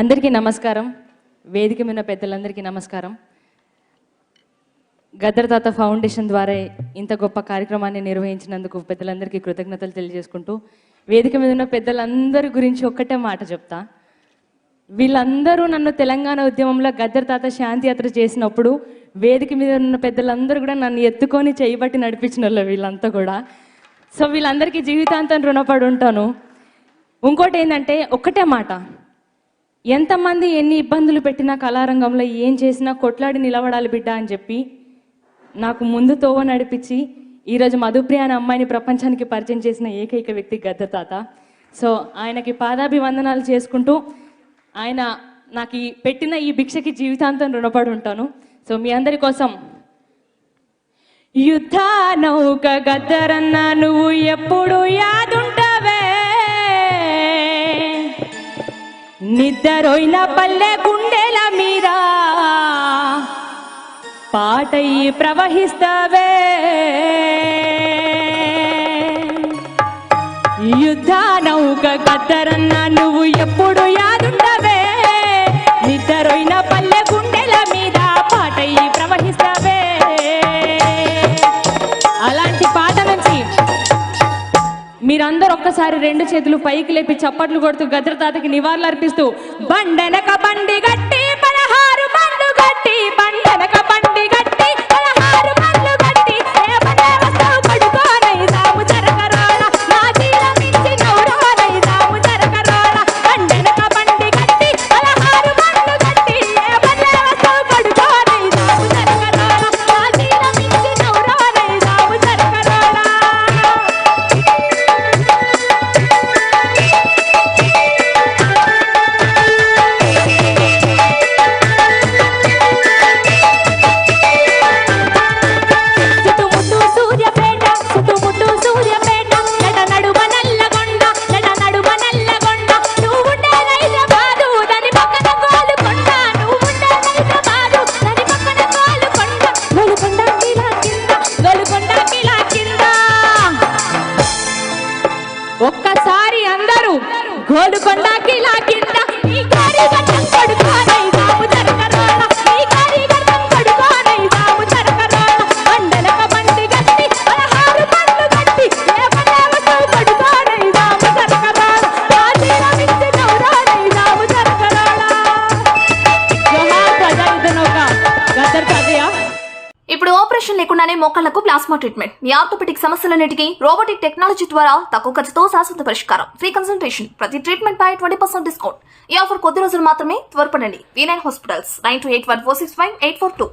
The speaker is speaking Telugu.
అందరికీ నమస్కారం. వేదిక మీద పెద్దలందరికీ నమస్కారం. గద్దర్ తాత ఫౌండేషన్ ద్వారా ఇంత గొప్ప కార్యక్రమాన్ని నిర్వహించినందుకు పెద్దలందరికీ కృతజ్ఞతలు తెలియజేసుకుంటూ, వేదిక మీద ఉన్న పెద్దలందరి గురించి ఒక్కటే మాట చెప్తా. వీళ్ళందరూ నన్ను తెలంగాణ ఉద్యమంలో గద్దర్ తాత శాంతి యాత్ర చేసినప్పుడు వేదిక మీద ఉన్న పెద్దలందరూ కూడా నన్ను ఎత్తుకొని చేయబట్టి నడిపించిన వాళ్ళు వీళ్ళంతా కూడా. సో వీళ్ళందరికీ జీవితాంతం రుణపడి ఉంటాను. ఇంకోటి ఏంటంటే ఒక్కటే మాట, ఎంతమంది ఎన్ని ఇబ్బందులు పెట్టినా కళారంగంలో ఏం చేసినా కొట్లాడి నిలబడాలి బిడ్డ అని చెప్పి నాకు ముందు తోవ నడిపించి ఈరోజు మధుప్రియ అనే అమ్మాయిని ప్రపంచానికి పరిచయం చేసిన ఏకైక వ్యక్తి గద్దర్ తాత. సో ఆయనకి పాదాభివందనాలు చేసుకుంటూ ఆయన నాకు పెట్టిన ఈ భిక్షకి జీవితాంతం రుణపడి ఉంటాను. సో మీ అందరి కోసం యుద్ధ నౌక గద్దరన్న నువ్వు ఎప్పుడు యాదుంటవే, నిద్దరోయిన పల్లె గుండెల మీద పాటయి ప్రవహిస్తావే. యుద్ధ నౌక గద్దరన్న నువ్వు ఎప్పుడు యాదుంటవే, నిద్దరోయిన పల్లె గుండెల మీద పాటయి ప్రవహిస్తావే. అలాంటి పాట నుంచి మీరందరూ ఒక్కసారి రెండు చేతులు పైకి లేపి చప్పట్లు కొడుతూ గద్దర్ తాతకి నివాళులు అర్పిస్తూ, బండెనక బండి గట్టి 16 బండ్లు గట్టి, బండెనక బండి గట్టి 16 బండ్లు గట్టి, ఏ బండే వస్తావు పడుకోనై సాము జరగరాల, నా జీల మించి నౌరానై సాము జరగరాల. బండెనక బండి గట్టి 16 బండ్లు గట్టి, ఏ బండే వస్తావు పడుకోనై సాము జరగరాల, నా జీల మించి నౌరానై సాము జరగరాల. ఒక్కసారి అందరూ గోలుకొండ కిలా కింద ఈ గారి గట్టం కొడుకోనై సాము జరగరాల, ఈ గారి గట్టం కొడుకోనై సాము జరగరాల. బండెనక బండి గట్టి 16 బండ్లు గట్టి, ఏ బండే వస్తావు కొడుకోనై సాము జరగరాల, నా జీల మించి నౌరానై సాము జరగరాల. జోహార్ ప్రజాయుద్ధ నౌక గద్దర్ తాతయ్య. ఇప్పుడు ఆపరేషన్ లేకుండానే మోకాళ్లకు ప్లాస్మా ట్రీట్మెంట్. మీ ఆర్థోపెటిక్ సమస్యలన్నిటికీ రోబోటిక్ టెక్నాలజీ ద్వారా తక్కువ ఖర్చుతో శాశ్వత పరిష్కారం. ఫ్రీ కన్సల్టేషన్, ప్రతి ట్రీట్మెంట్ పై 20% డిస్కౌంట్. ఈ ఆఫర్ కొద్ది రోజులు మాత్రమే. త్వరపడండి. V9 hospitals 9281465842.